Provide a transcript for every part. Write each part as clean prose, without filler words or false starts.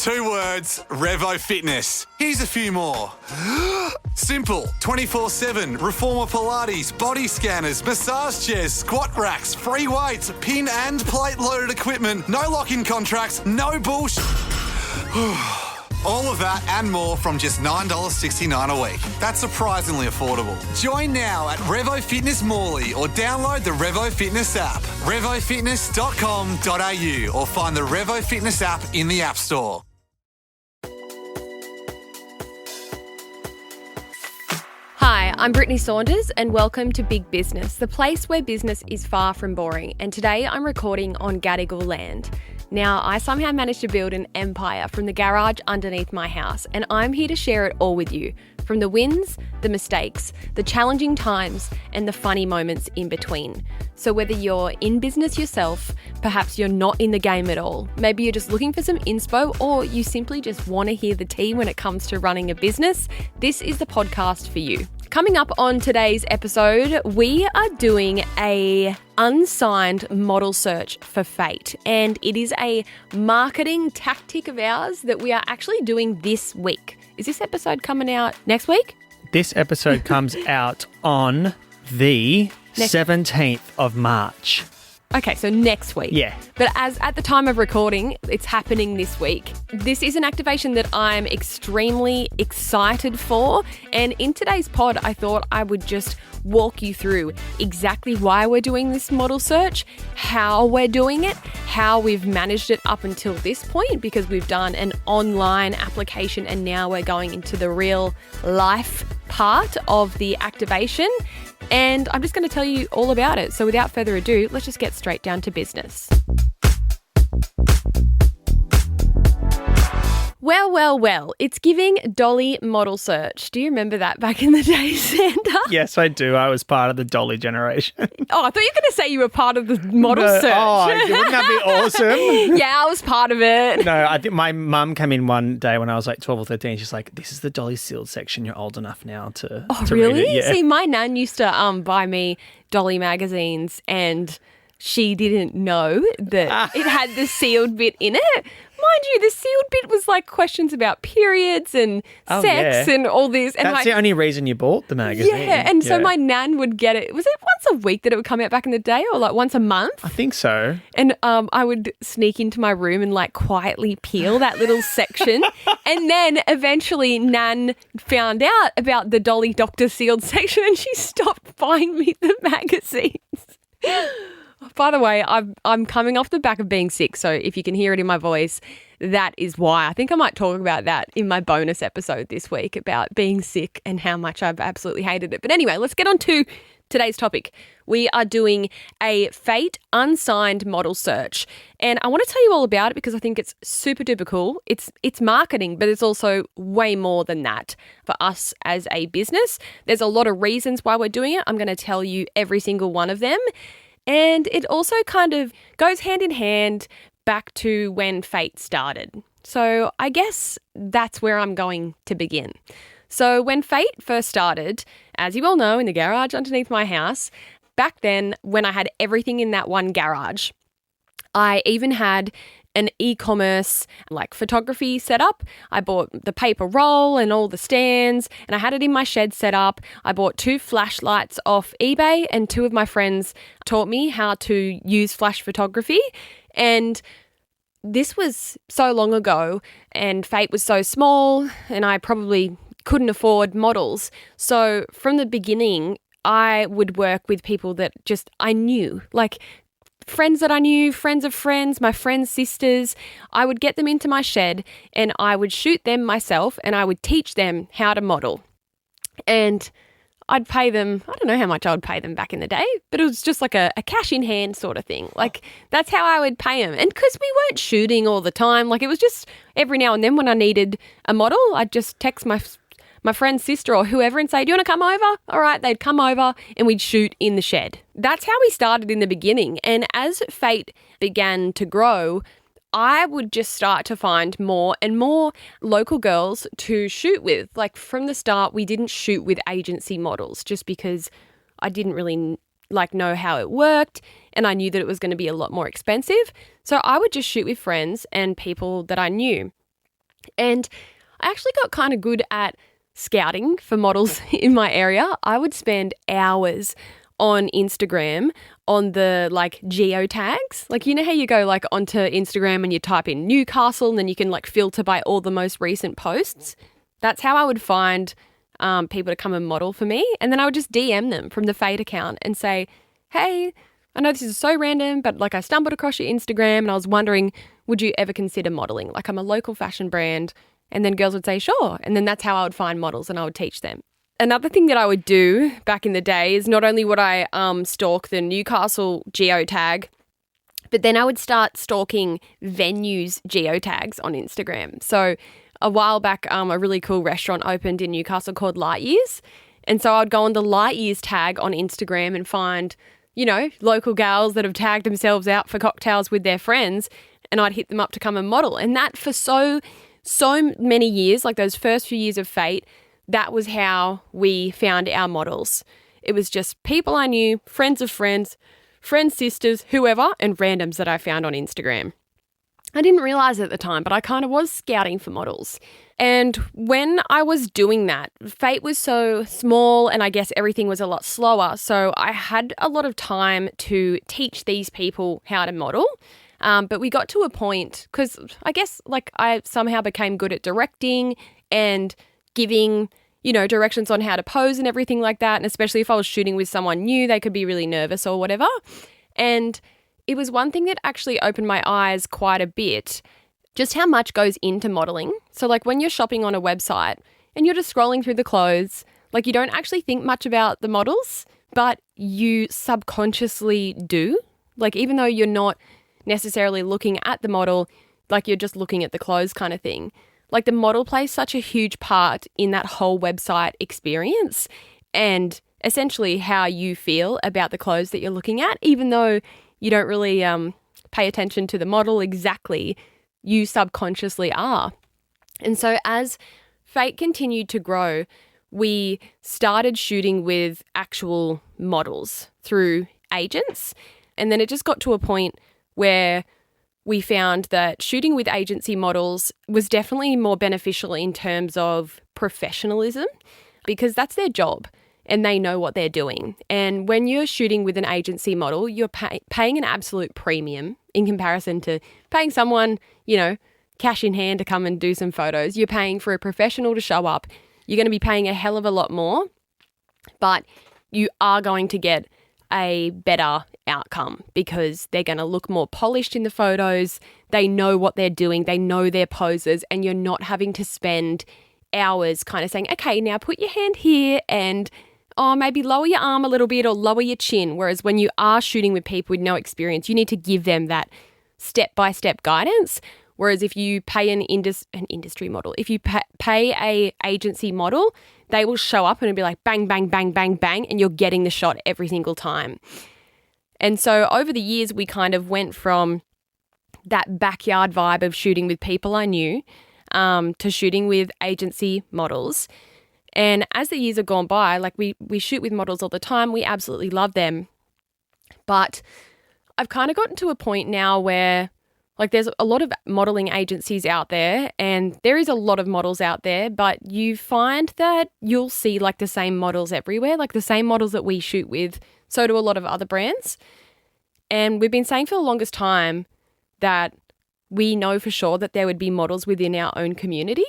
2 words, Revo Fitness. Here's a few more. Simple, 24/7, reformer Pilates, body scanners, massage chairs, squat racks, free weights, pin and plate loaded equipment, no lock-in contracts, no bullshit. All of that and more from just $9.69 a week. That's surprisingly affordable. Join now at Revo Fitness Morley or download the Revo Fitness app. RevoFitness.com.au or find the Revo Fitness app in the App Store. Hi, I'm Brittney Saunders and welcome to Big Business, the place where business is far from boring. And today I'm recording on Gadigal land. Now, I somehow managed to build an empire from the garage underneath my house, and I'm here to share it all with you. From the wins, the mistakes, the challenging times, and the funny moments in between. So whether you're in business yourself, perhaps you're not in the game at all, maybe you're just looking for some inspo, or you simply just want to hear the tea when it comes to running a business, this is the podcast for you. Coming up on today's episode, we are doing a unsigned model search for Fayt, and it is a marketing tactic of ours that we are actually doing this week. Is this episode coming out next week? This episode comes out on the 17th of March. Okay, so next week. Yeah. But as at the time of recording, it's happening this week. This is an activation that I'm extremely excited for. And in today's pod, I thought I would just walk you through exactly why we're doing this model search, how we're doing it, how we've managed it up until this point, because we've done an online application and now we're going into the real life part of the activation. And I'm just going to tell you all about it. So without further ado, let's just get straight down to business. Well, it's giving Dolly model search. Do you remember that back in the day, Xander? Yes, I do. I was part of the Dolly generation. Oh, I thought you were going to say you were part of the model search. Oh, wouldn't that be awesome? Yeah, I was part of it. No, I think my mum came in one day when I was like 12 or 13. She's like, this is the Dolly sealed section. You're old enough now to really? read it. Yeah. See, my nan used to buy me Dolly magazines and she didn't know that it had the sealed bit in it. Mind you, the sealed bit was like questions about periods and sex and all this. And that's the only reason you bought the magazine. Yeah, and so my nan would get it. Was it once a week that it would come out back in the day, or like once a month? I think so. And I would sneak into my room and like quietly peel that little section. And then eventually Nan found out about the Dolly Doctor sealed section and she stopped buying me the magazines. By the way, I'm coming off the back of being sick, so if you can hear it in my voice, that is why. I think I might talk about that in my bonus episode this week about being sick and how much I've absolutely hated it. But anyway, let's get on to today's topic. We are doing a Fayt unsigned model search, and I want to tell you all about it because I think it's super duper cool. It's marketing, but it's also way more than that for us as a business. There's a lot of reasons why we're doing it. I'm going to tell you every single one of them. And it also kind of goes hand in hand back to when Fayt started. So I guess that's where I'm going to begin. So when Fayt first started, as you all know, in the garage underneath my house, back then when I had everything in that one garage, I even had an e-commerce like photography setup. I bought the paper roll and all the stands and I had it in my shed set up. I bought 2 flashlights off eBay and 2 of my friends taught me how to use flash photography. And this was so long ago and Fayt was so small and I probably couldn't afford models. So from the beginning, I would work with people that just I knew, like friends that I knew, friends of friends, my friends' sisters. I would get them into my shed and I would shoot them myself and I would teach them how to model. And I'd pay them, I don't know how much I would pay them back in the day, but it was just like a cash in hand sort of thing. Like that's how I would pay them. And because we weren't shooting all the time, like it was just every now and then when I needed a model, I'd just text my friend's sister or whoever and say, do you want to come over? All right, they'd come over and we'd shoot in the shed. That's how we started in the beginning. And as Fayt began to grow, I would just start to find more and more local girls to shoot with. Like from the start, we didn't shoot with agency models just because I didn't really know how it worked and I knew that it was going to be a lot more expensive. So I would just shoot with friends and people that I knew. And I actually got kind of good at scouting for models in my area. I would spend hours on Instagram on the like geotags. Like, you know how you go like onto Instagram and you type in Newcastle and then you can like filter by all the most recent posts? That's how I would find people to come and model for me. And then I would just DM them from the Fayt account and say, hey, I know this is so random, but like I stumbled across your Instagram and I was wondering, would you ever consider modeling? Like, I'm a local fashion brand. And then girls would say, sure. And then that's how I would find models and I would teach them. Another thing that I would do back in the day is not only would I stalk the Newcastle geotag, but then I would start stalking venues geotags on Instagram. So a while back, a really cool restaurant opened in Newcastle called Light Years. And so I'd go on the Light Years tag on Instagram and find, you know, local gals that have tagged themselves out for cocktails with their friends, and I'd hit them up to come and model. And that for so many years, like those first few years of Fayt, that was how we found our models. It was just people I knew, friends of friends, friends' sisters, whoever, and randoms that I found on Instagram. I didn't realize it at the time, but I kind of was scouting for models. And when I was doing that, Fayt was so small and I guess everything was a lot slower. So I had a lot of time to teach these people how to model. But we got to a point, because I guess like I somehow became good at directing and giving, you know, directions on how to pose and everything like that. And especially if I was shooting with someone new, they could be really nervous or whatever. And it was one thing that actually opened my eyes quite a bit, just how much goes into modeling. So like when you're shopping on a website and you're just scrolling through the clothes, like you don't actually think much about the models, but you subconsciously do. Like even though you're not necessarily looking at the model, like you're just looking at the clothes kind of thing. Like the model plays such a huge part in that whole website experience and essentially how you feel about the clothes that you're looking at, even though you don't really pay attention to the model exactly, you subconsciously are. And so as Fayt continued to grow, we started shooting with actual models through agents. And then it just got to a point where we found that shooting with agency models was definitely more beneficial in terms of professionalism, because that's their job and they know what they're doing. And when you're shooting with an agency model, you're paying an absolute premium in comparison to paying someone, you know, cash in hand to come and do some photos. You're paying for a professional to show up. You're going to be paying a hell of a lot more, but you are going to get a better outcome because they're going to look more polished in the photos. They know what they're doing. They know their poses, and you're not having to spend hours kind of saying, okay, now put your hand here and maybe lower your arm a little bit or lower your chin. Whereas when you are shooting with people with no experience, you need to give them that step-by-step guidance. Whereas if you pay an industry model, if you pay a agency model, they will show up and it'll be like bang, bang, bang, bang, bang, and you're getting the shot every single time. And so over the years, we kind of went from that backyard vibe of shooting with people I knew to shooting with agency models. And as the years have gone by, like we shoot with models all the time. We absolutely love them. But I've kind of gotten to a point now where like there's a lot of modeling agencies out there and there is a lot of models out there, but you find that you'll see like the same models everywhere, like the same models that we shoot with. So do a lot of other brands. And we've been saying for the longest time that we know for sure that there would be models within our own community,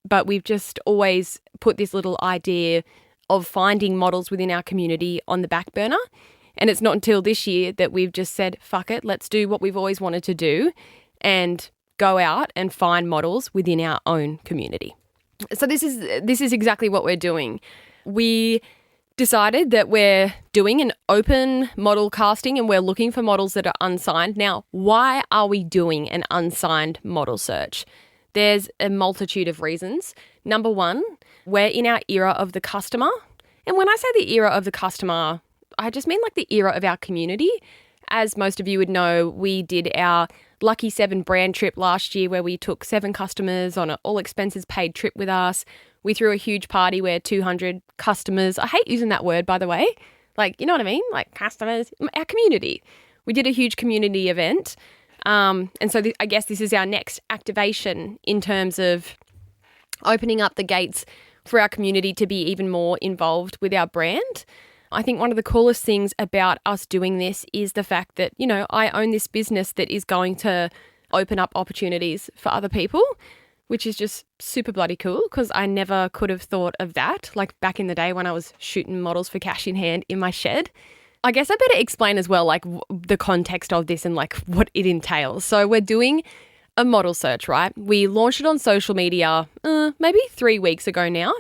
but we've just always put this little idea of finding models within our community on the back burner. And it's not until this year that we've just said, fuck it, let's do what we've always wanted to do and go out and find models within our own community. So this is exactly what we're doing. We decided that we're doing an open model casting and we're looking for models that are unsigned. Now, why are we doing an unsigned model search? There's a multitude of reasons. Number one, we're in our era of the customer. And when I say the era of the customer, I just mean like the era of our community. As most of you would know, we did our Lucky 7 brand trip last year where we took 7 customers on an all expenses paid trip with us. We threw a huge party where 200 customers, I hate using that word, by the way. Like, you know what I mean? Like customers, our community. We did a huge community event And so I guess this is our next activation in terms of opening up the gates for our community to be even more involved with our brand. I think one of the coolest things about us doing this is the fact that, you know, I own this business that is going to open up opportunities for other people, which is just super bloody cool because I never could have thought of that, like back in the day when I was shooting models for cash in hand in my shed. I guess I better explain as well, like the context of this and like what it entails. So we're doing a model search, right? We launched it on social media maybe 3 weeks ago now,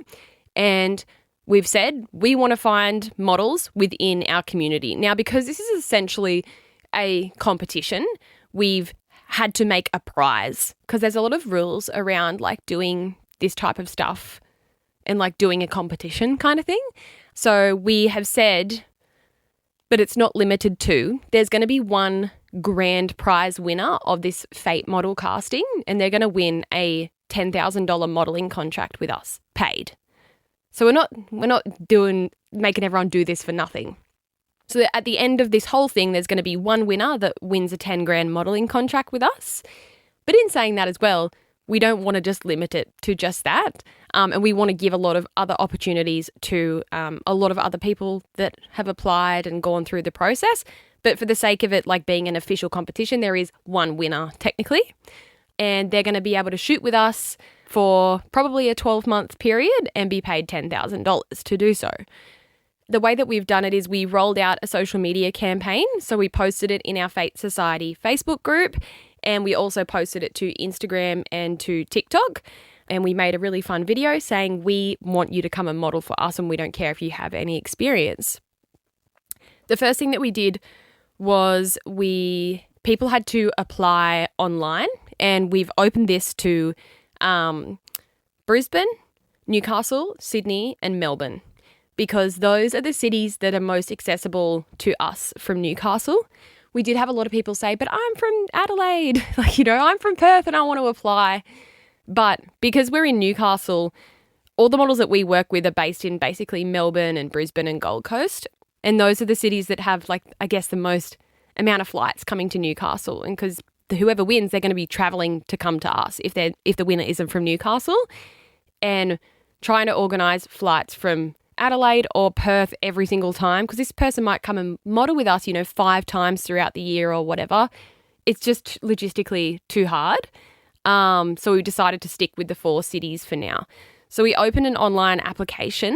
and we've said we want to find models within our community. Now, because this is essentially a competition, we've had to make a prize because there's a lot of rules around like doing this type of stuff and like doing a competition kind of thing. So we have said, but it's not limited to, there's going to be one grand prize winner of this Fayt model casting, and they're going to win a $10,000 modeling contract with us, paid. So we're not making everyone do this for nothing. So at the end of this whole thing, there's going to be one winner that wins a 10 grand modeling contract with us. But in saying that as well, we don't want to just limit it to just that. And we want to give a lot of other opportunities to a lot of other people that have applied and gone through the process. But for the sake of it, like being an official competition, there is one winner technically. And they're going to be able to shoot with us for probably a 12-month period and be paid $10,000 to do so. The way that we've done it is we rolled out a social media campaign. So we posted it in our Fayt Society Facebook group, and we also posted it to Instagram and to TikTok. And we made a really fun video saying we want you to come and model for us and we don't care if you have any experience. The first thing that we did was people had to apply online, and we've opened this to Brisbane, Newcastle, Sydney and Melbourne, because those are the cities that are most accessible to us from Newcastle. We did have a lot of people say, but I'm from Adelaide, like, you know, I'm from Perth and I want to apply. But because we're in Newcastle, all the models that we work with are based in basically Melbourne and Brisbane and Gold Coast. And those are the cities that have, like, I guess the most amount of flights coming to Newcastle. And because whoever wins, they're going to be travelling to come to us if the winner isn't from Newcastle. And trying to organise flights from Adelaide or Perth every single time, because this person might come and model with us, you know, 5 times throughout the year or whatever. It's just logistically too hard. So we decided to stick with the 4 cities for now. So we opened an online application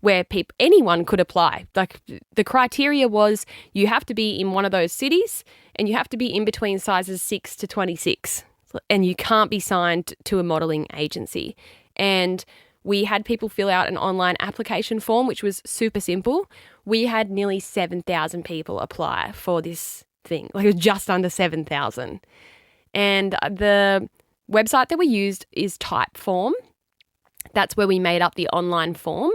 where anyone could apply. Like the criteria was you have to be in one of those cities and you have to be in between sizes 6 to 26, and you can't be signed to a modelling agency. And we had people fill out an online application form, which was super simple. We had nearly 7,000 people apply for this thing. Like it was just under 7,000. And the website that we used is Typeform. That's where we made up the online form.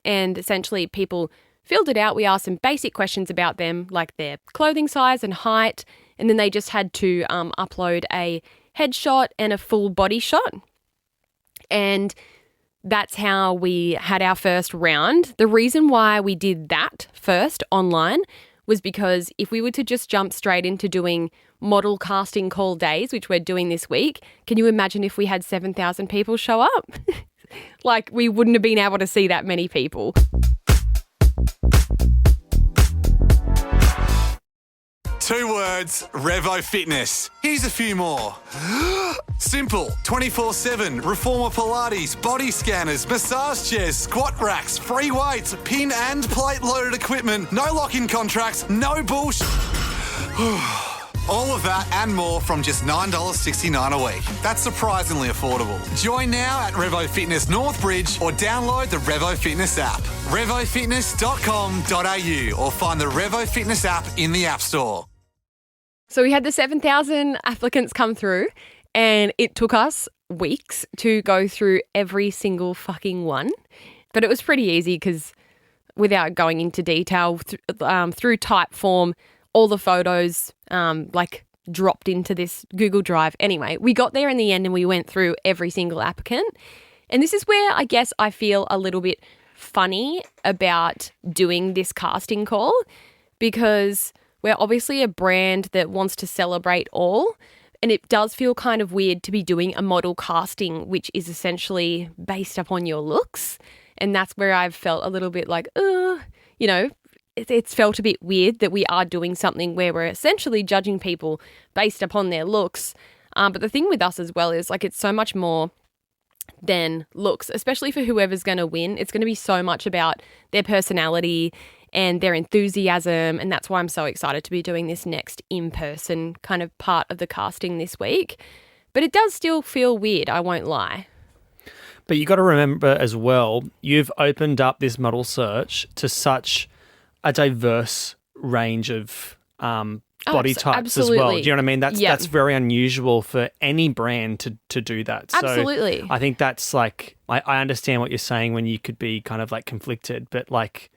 And essentially people filled it out. We asked some basic questions about them, like their clothing size and height. And then they just had to upload a headshot and a full body shot. And that's how we had our first round. The reason why we did that first online was because if we were to just jump straight into doing model casting call days, which we're doing this week, can you imagine if we had 7,000 people show up? Like we wouldn't have been able to see that many people. Two words, Revo Fitness. Here's a few more. Simple, 24/7, reformer Pilates, body scanners, massage chairs, squat racks, free weights, pin and plate loaded equipment, no lock-in contracts, no bullshit. All of that and more from just $9.69 a week. That's surprisingly affordable. Join now at Revo Fitness Northbridge or download the Revo Fitness app. RevoFitness.com.au or find the Revo Fitness app in the App Store. So we had the 7,000 applicants come through, and it took us weeks to go through every single fucking one. But it was pretty easy because without going into detail, through Typeform, all the photos dropped into this Google Drive. Anyway, we got there in the end and we went through every single applicant. And this is where I guess I feel a little bit funny about doing this casting call, because we're obviously a brand that wants to celebrate all. And it does feel kind of weird to be doing a model casting, which is essentially based upon your looks. And that's where I've felt a little bit like, it's felt a bit weird that we are doing something where we're essentially judging people based upon their looks. But the thing with us as well is like it's so much more than looks, especially for whoever's going to win. It's going to be so much about their personality and their enthusiasm. And that's why I'm so excited to be doing this next in-person kind of part of the casting this week. But it does still feel weird, I won't lie. But you got to remember as well, you've opened up this model search to such a diverse range of body types absolutely. as well. Do you know what I mean? That's very unusual for any brand to do that. So absolutely. I think that's like, I understand what you're saying when you could be kind of like conflicted, but like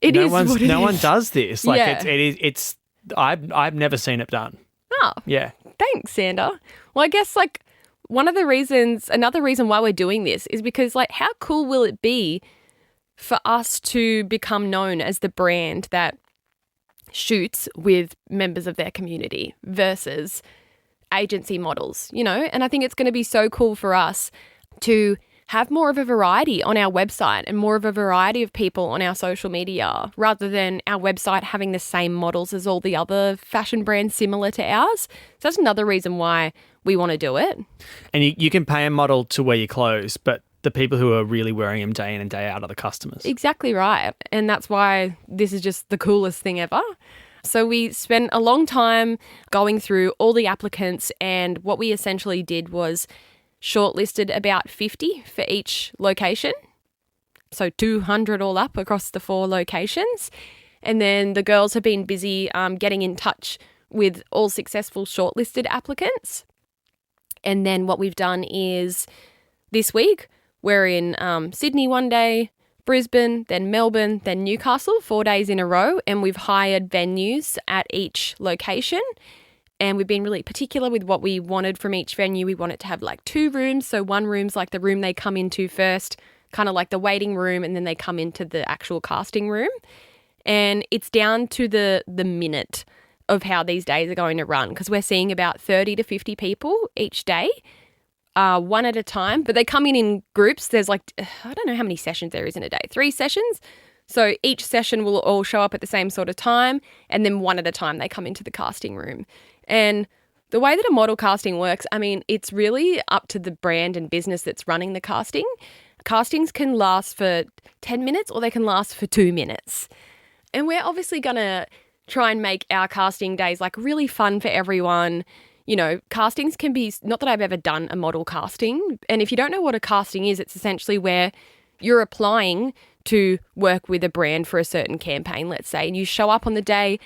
no one does this. Like it's I've never seen it done. Oh. Yeah. Thanks, Xander. Well, I guess like another reason why we're doing this is because like how cool will it be for us to become known as the brand that shoots with members of their community versus agency models, And I think it's going to be so cool for us to have more of a variety on our website and more of a variety of people on our social media rather than our website having the same models as all the other fashion brands similar to ours. So that's another reason why we want to do it. And you can pay a model to wear your clothes, but the people who are really wearing them day in and day out are the customers. Exactly right. And that's why this is just the coolest thing ever. So we spent a long time going through all the applicants, and what we essentially did was shortlisted about 50 for each location. So 200 all up across the 4 locations. And then the girls have been busy getting in touch with all successful shortlisted applicants. And then what we've done is this week we're in Sydney one day, Brisbane, then Melbourne, then Newcastle, 4 days in a row. And we've hired venues at each location. And we've been really particular with what we wanted from each venue. We want it to have like 2 rooms. So one room's like the room they come into first, kind of like the waiting room, and then they come into the actual casting room. And it's down to the minute of how these days are going to run because we're seeing about 30 to 50 people each day, one at a time. But they come in groups. There's like, I don't know how many sessions there is in a day, 3 sessions. So each session will all show up at the same sort of time, and then one at a time they come into the casting room. And the way that a model casting works, I mean, it's really up to the brand and business that's running the casting. Castings can last for 10 minutes or they can last for 2 minutes. And we're obviously going to try and make our casting days like really fun for everyone. Castings can be, not that I've ever done a model casting. And if you don't know what a casting is, it's essentially where you're applying to work with a brand for a certain campaign, let's say, and you show up on the day.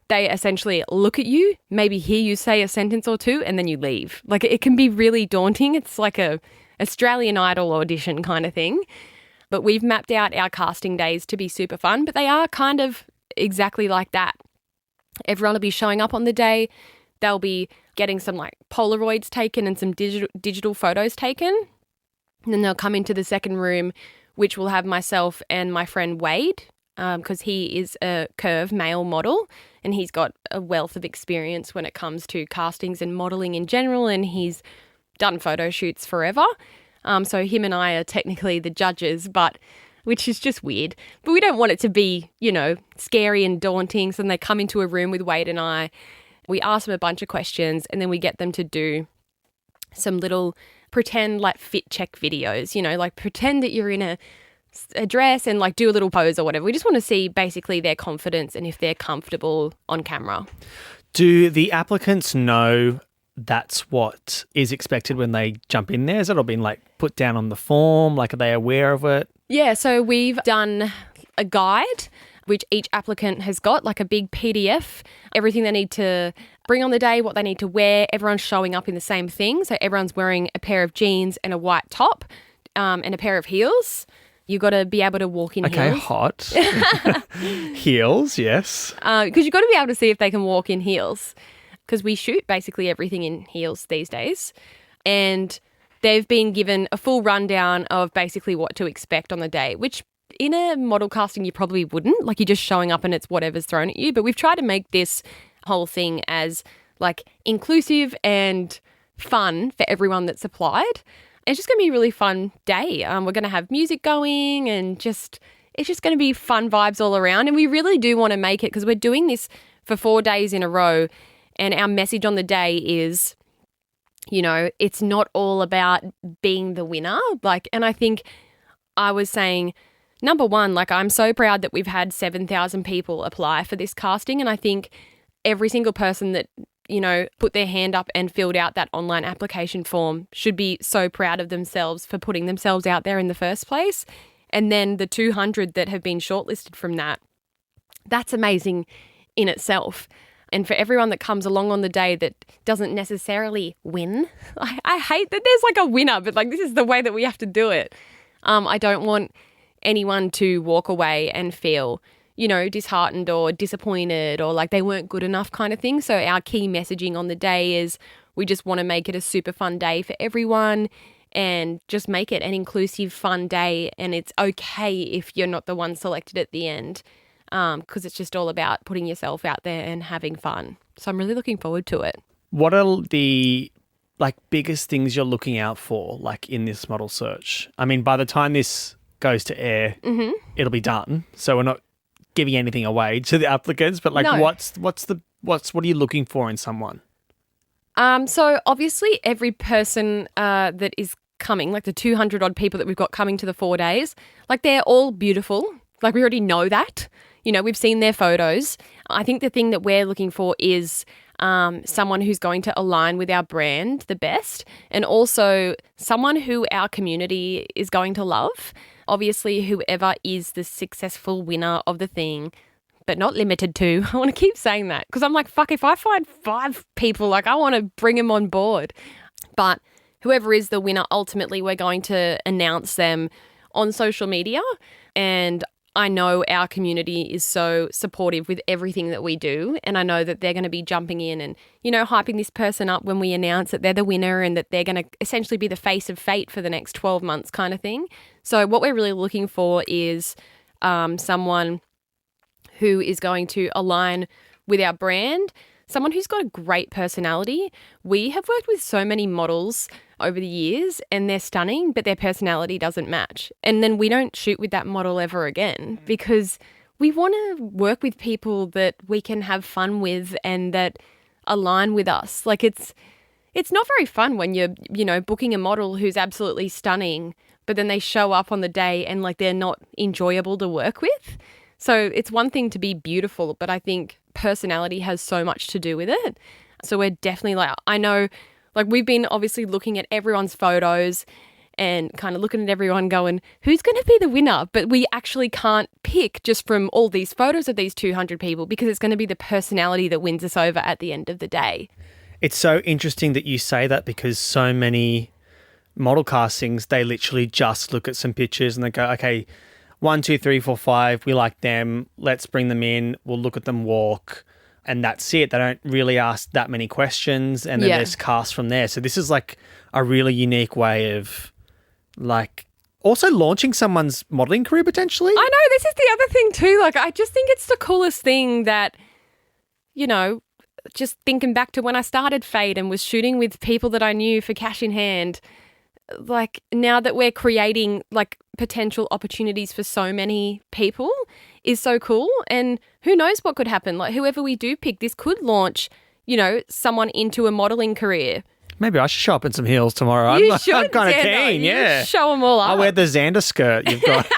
They essentially look at you, maybe hear you say a sentence or 2, and then you leave. Like it can be really daunting. It's like a Australian Idol audition kind of thing. But we've mapped out our casting days to be super fun, but they are kind of exactly like that. Everyone will be showing up on the day. They'll be getting some like Polaroids taken and some digital photos taken. And then they'll come into the second room, which will have myself and my friend Wade, because he is a curve male model and he's got a wealth of experience when it comes to castings and modelling in general, and he's done photo shoots forever. So him and I are technically the judges, which is just weird. But we don't want it to be, scary and daunting. So then they come into a room with Wade and I, we ask them a bunch of questions, and then we get them to do some little pretend like fit check videos, like pretend that you're in a dress and like do a little pose or whatever. We just want to see basically their confidence and if they're comfortable on camera. Do the applicants know that's what is expected when they jump in there? Has it all been like put down on the form? Like, are they aware of it? Yeah, so we've done a guide which each applicant has got, like a big PDF, everything they need to bring on the day, what they need to wear. Everyone's showing up in the same thing. So everyone's wearing a pair of jeans and a white top and a pair of heels. You've got to be able to walk in heels. Okay, hot. Heels, yes. Because you've got to be able to see if they can walk in heels, because we shoot basically everything in heels these days. And they've been given a full rundown of basically what to expect on the day, which in a model casting, you probably wouldn't. Like, you're just showing up and it's whatever's thrown at you. But we've tried to make this whole thing as, like, inclusive and fun for everyone that's applied. It's just going to be a really fun day. We're going to have music going and it's just going to be fun vibes all around. And we really do want to make it, because we're doing this for 4 days in a row. And our message on the day is, you know, it's not all about being the winner. Like, and I think I was saying, number one, like, I'm so proud that we've had 7,000 people apply for this casting. And I think every single person that, you know, put their hand up and filled out that online application form should be so proud of themselves for putting themselves out there in the first place. And then the 200 that have been shortlisted from that, that's amazing in itself. And for everyone that comes along on the day that doesn't necessarily win, I hate that there's like a winner, but like, this is the way that we have to do it. I don't want anyone to walk away and feel, you know, disheartened or disappointed or like they weren't good enough kind of thing. So our key messaging on the day is we just want to make it a super fun day for everyone and just make it an inclusive, fun day. And it's okay if you're not the one selected at the end, because it's just all about putting yourself out there and having fun. So I'm really looking forward to it. What are the like biggest things you're looking out for, like in this model search? I mean, by the time this goes to air, it'll be done. So we're not giving anything away to the applicants, but like, No. what are you looking for in someone? So obviously every person that is coming, like the 200 odd people that we've got coming to the 4 days, like they're all beautiful. Like we already know that, you know, we've seen their photos. I think the thing that we're looking for is someone who's going to align with our brand the best, and also someone who our community is going to love. Obviously, whoever is the successful winner of the thing, but not limited to. I want to keep saying that because I'm like, fuck, if I find 5 people, like I want to bring them on board. But whoever is the winner, ultimately, we're going to announce them on social media. And I know our community is so supportive with everything that we do. And I know that they're going to be jumping in and, you know, hyping this person up when we announce that they're the winner and that they're going to essentially be the face of Fayt for the next 12 months kind of thing. So what we're really looking for is someone who is going to align with our brand, someone who's got a great personality. We have worked with so many models over the years and they're stunning, but their personality doesn't match. And then we don't shoot with that model ever again because we want to work with people that we can have fun with and that align with us. Like it's not very fun when you're, you know, booking a model who's absolutely stunning, but then they show up on the day and like they're not enjoyable to work with. So it's one thing to be beautiful, but I think personality has so much to do with it. So we're definitely like, I know, like we've been obviously looking at everyone's photos and kind of looking at everyone going, who's going to be the winner? But we actually can't pick just from all these photos of these 200 people because it's going to be the personality that wins us over at the end of the day. It's so interesting that you say that because so many model castings, they literally just look at some pictures and they go, okay, 1, 2, 3, 4, 5, we like them, let's bring them in, we'll look at them walk, and that's it. They don't really ask that many questions and then there's cast from there. So this is like a really unique way of like also launching someone's modelling career potentially. I know, this is the other thing too. Like I just think it's the coolest thing that, you know, just thinking back to when I started Fayt and was shooting with people that I knew for cash in hand, like now that we're creating like potential opportunities for so many people is so cool. And who knows what could happen? Like whoever we do pick, this could launch, you know, someone into a modelling career. Maybe I should show up in some heels tomorrow. I'm kind of keen, yeah. Show them all up. I'll wear the Xander skirt you've got.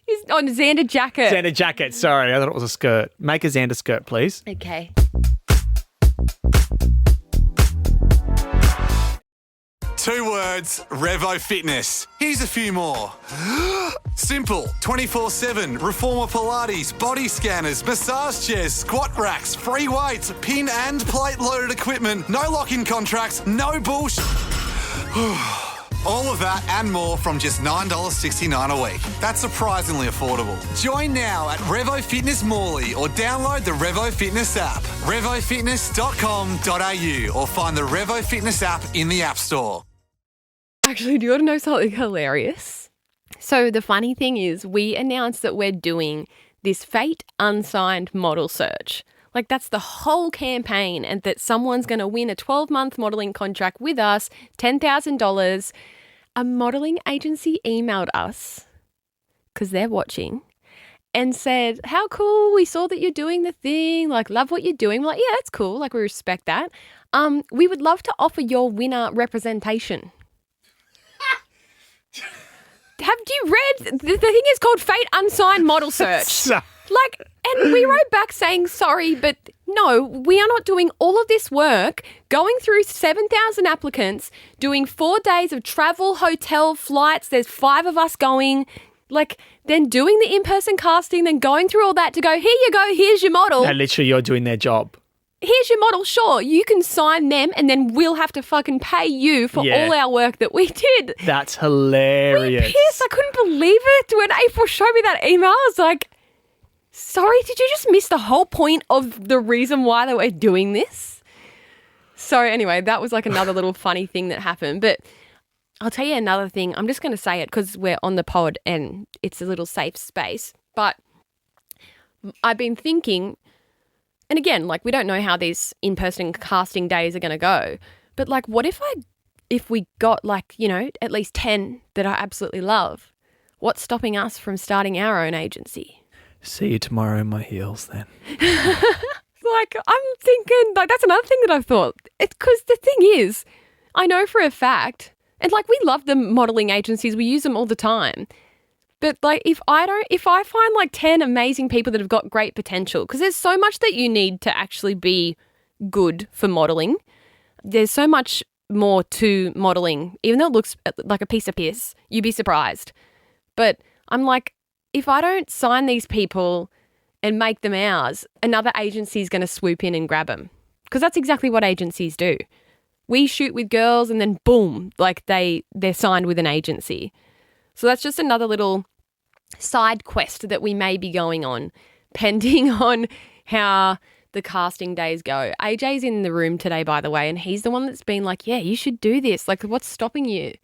He's on Xander jacket. Xander jacket, sorry. I thought it was a skirt. Make a Xander skirt, please. Okay. Two words, Revo Fitness. Here's a few more. Simple, 24/7, reformer Pilates, body scanners, massage chairs, squat racks, free weights, pin and plate loaded equipment, no lock-in contracts, no bullshit. All of that and more from just $9.69 a week. That's surprisingly affordable. Join now at Revo Fitness Morley or download the Revo Fitness app. RevoFitness.com.au or find the Revo Fitness app in the App Store. Actually, do you want to know something hilarious? So the funny thing is we announced that we're doing this Fayt unsigned model search. Like that's the whole campaign, and that someone's going to win a 12-month modelling contract with us, $10,000. A modelling agency emailed us, because they're watching, and said, how cool, we saw that you're doing the thing, like love what you're doing. We're like, yeah, that's cool, like we respect that. We would love to offer your winner representation. Have you read? The thing is called Fayt Unsigned Model Search. And we wrote back saying, sorry, but no, we are not doing all of this work, going through 7,000 applicants, doing 4 days of travel, hotel, flights. There's 5 of us going, then doing the in-person casting, then going through all that to go, here you go, here's your model. No, literally, you're doing their job. Here's your model, sure, you can sign them and then we'll have to fucking pay you for all our work that we did. That's hilarious. We pissed. I couldn't believe it. When April showed me that email, I was like, sorry, did you just miss the whole point of the reason why they were doing this? So anyway, that was like another little funny thing that happened. But I'll tell you another thing. I'm just going to say it because we're on the pod and it's a little safe space. But I've been thinking... And again, we don't know how these in-person casting days are going to go. But what if we got at least 10 that I absolutely love? What's stopping us from starting our own agency? See you tomorrow in my heels then. I'm thinking, that's another thing that I've thought. It's because the thing is, I know for a fact, and we love the modelling agencies, we use them all the time. But if I find 10 amazing people that have got great potential, because there's so much that you need to actually be good for modelling. There's so much more to modelling, even though it looks like a piece of piss, you'd be surprised. But I'm if I don't sign these people and make them ours, another agency is going to swoop in and grab them. Because that's exactly what agencies do. We shoot with girls and then boom, they're signed with an agency. So that's just another little side quest that we may be going on, pending on how the casting days go. AJ's in the room today, by the way, and he's the one that's been yeah, you should do this. What's stopping you?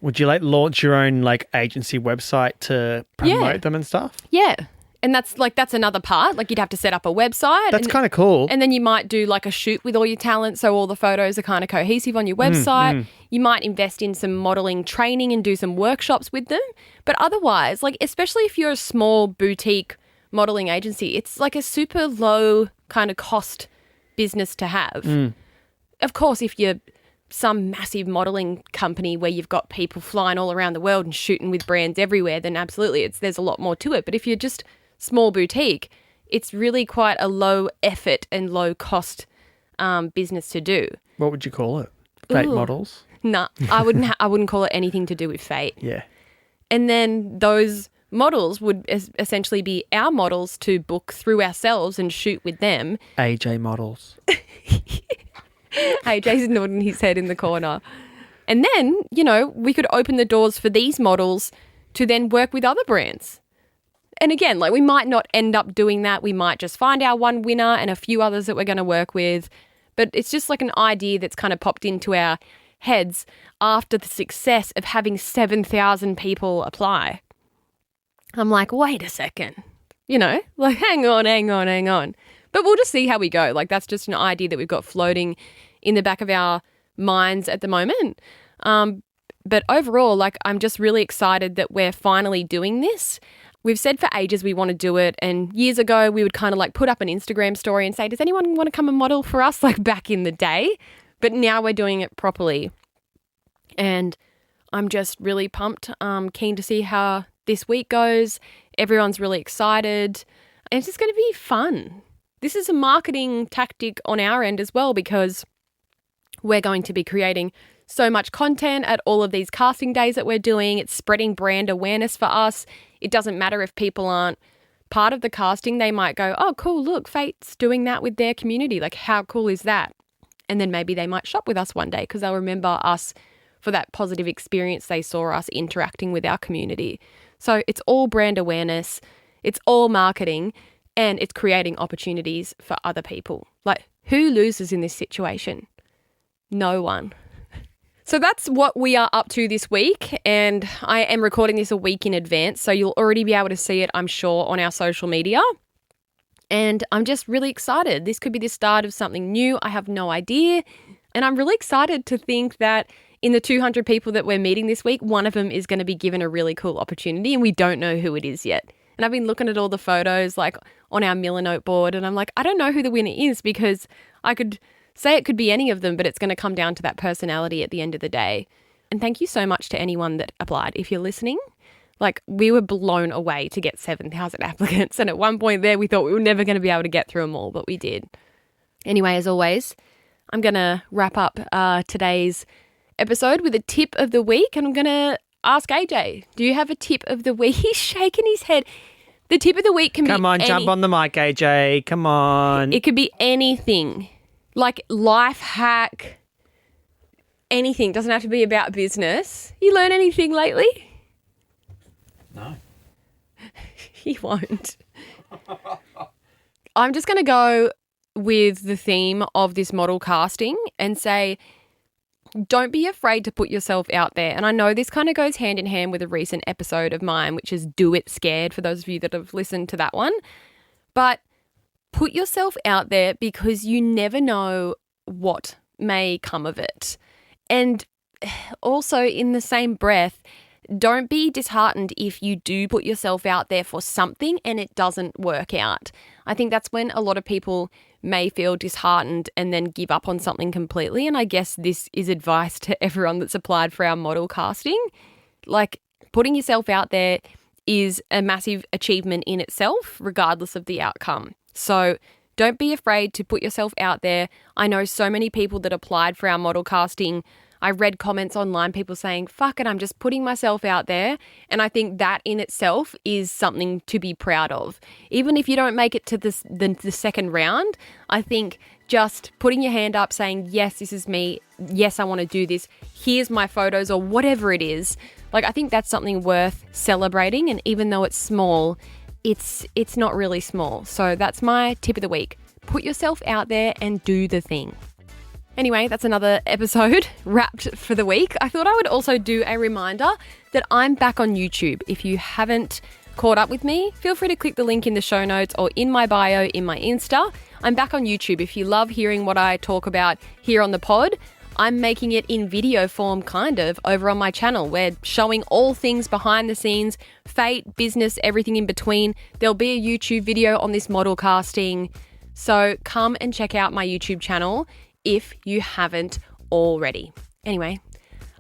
Would you launch your own agency website to promote them and stuff? Yeah. And that's another part. You'd have to set up a website. That's kind of cool. And then you might do a shoot with all your talent, so all the photos are kind of cohesive on your website. You might invest in some modelling training and do some workshops with them. But otherwise, especially if you're a small boutique modelling agency, it's a super low kind of cost business to have. Of course, if you're some massive modelling company where you've got people flying all around the world and shooting with brands everywhere, then absolutely, there's a lot more to it. But if you're just small boutique, it's really quite a low effort and low cost business to do. What would you call it? Fayt models? No, I wouldn't call it anything to do with Fayt. Yeah. And then those models would essentially be our models to book through ourselves and shoot with them. AJ models. AJ's nodding his head in the corner. And then, we could open the doors for these models to then work with other brands. And again, we might not end up doing that. We might just find our one winner and a few others that we're going to work with. But it's just an idea that's kind of popped into our heads after the success of having 7,000 people apply. I'm wait a second, hang on. But we'll just see how we go. That's just an idea that we've got floating in the back of our minds at the moment. But overall, I'm just really excited that we're finally doing this. We've said for ages we want to do it, and years ago we would kind of put up an Instagram story and say, does anyone want to come and model for us, back in the day? But now we're doing it properly. And I'm just really pumped, keen to see how this week goes. Everyone's really excited. And it's just going to be fun. This is a marketing tactic on our end as well, because we're going to be creating so much content at all of these casting days that we're doing. It's spreading brand awareness for us. It doesn't matter if people aren't part of the casting. They might go, oh, cool, look, Fayt's doing that with their community. How cool is that? And then maybe they might shop with us one day because they'll remember us for that positive experience they saw us interacting with our community. So it's all brand awareness. It's all marketing, and it's creating opportunities for other people. Who loses in this situation? No one. So that's what we are up to this week, and I am recording this a week in advance, so you'll already be able to see it, I'm sure, on our social media. And I'm just really excited. This could be the start of something new. I have no idea. And I'm really excited to think that in the 200 people that we're meeting this week, one of them is going to be given a really cool opportunity, and we don't know who it is yet. And I've been looking at all the photos like on our Milanote board, and I'm like, I don't know who the winner is, because I could say it could be any of them, but it's going to come down to that personality at the end of the day. And thank you so much to anyone that applied. If you're listening, like, we were blown away to get 7,000 applicants. And at one point there, we thought we were never going to be able to get through them all, but we did. Anyway, as always, I'm going to wrap up today's episode with a tip of the week. And I'm going to ask AJ, do you have a tip of the week? He's shaking his head. The tip of the week can Come on, jump on the mic, AJ. Come on. It could be anything. Like life hack, anything. Doesn't have to be about business. You learn anything lately? No. He won't. I'm just going to go with the theme of this model casting and say, don't be afraid to put yourself out there. And I know this kind of goes hand in hand with a recent episode of mine, which is Do It Scared, for those of you that have listened to that one. But put yourself out there, because you never know what may come of it. And also, in the same breath, don't be disheartened if you do put yourself out there for something and it doesn't work out. I think that's when a lot of people may feel disheartened and then give up on something completely. And I guess this is advice to everyone that's applied for our model casting. Like, putting yourself out there is a massive achievement in itself, regardless of the outcome. So don't be afraid to put yourself out there. I know so many people that applied for our model casting. I read comments online, people saying, fuck it, I'm just putting myself out there. And I think that in itself is something to be proud of. Even if you don't make it to the second round, I think just putting your hand up saying, yes, this is me. Yes, I want to do this. Here's my photos, or whatever it is. Like, I think that's something worth celebrating. And even though it's small, it's not really small. So that's my tip of the week. Put yourself out there and do the thing. Anyway, that's another episode wrapped for the week. I thought I would also do a reminder that I'm back on YouTube. If you haven't caught up with me, feel free to click the link in the show notes or in my bio in my Insta. I'm back on YouTube. If you love hearing what I talk about here on the pod, I'm making it in video form, kind of, over on my channel. We're showing all things behind the scenes, Fayt, business, everything in between. There'll be a YouTube video on this model casting. So come and check out my YouTube channel if you haven't already. Anyway,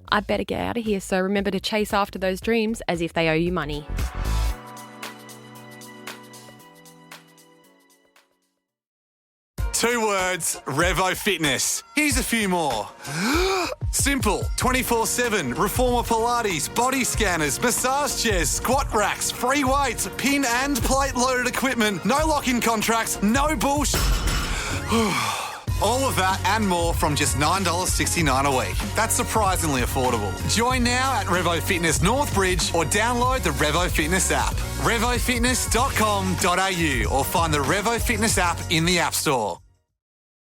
I better get out of here. So remember to chase after those dreams as if they owe you money. Two words, Revo Fitness. Here's a few more. Simple, 24/7, reformer Pilates, body scanners, massage chairs, squat racks, free weights, pin and plate loaded equipment, no lock-in contracts, no bullshit. All of that and more from just $9.69 a week. That's surprisingly affordable. Join now at Revo Fitness Northbridge or download the Revo Fitness app. RevoFitness.com.au or find the Revo Fitness app in the App Store.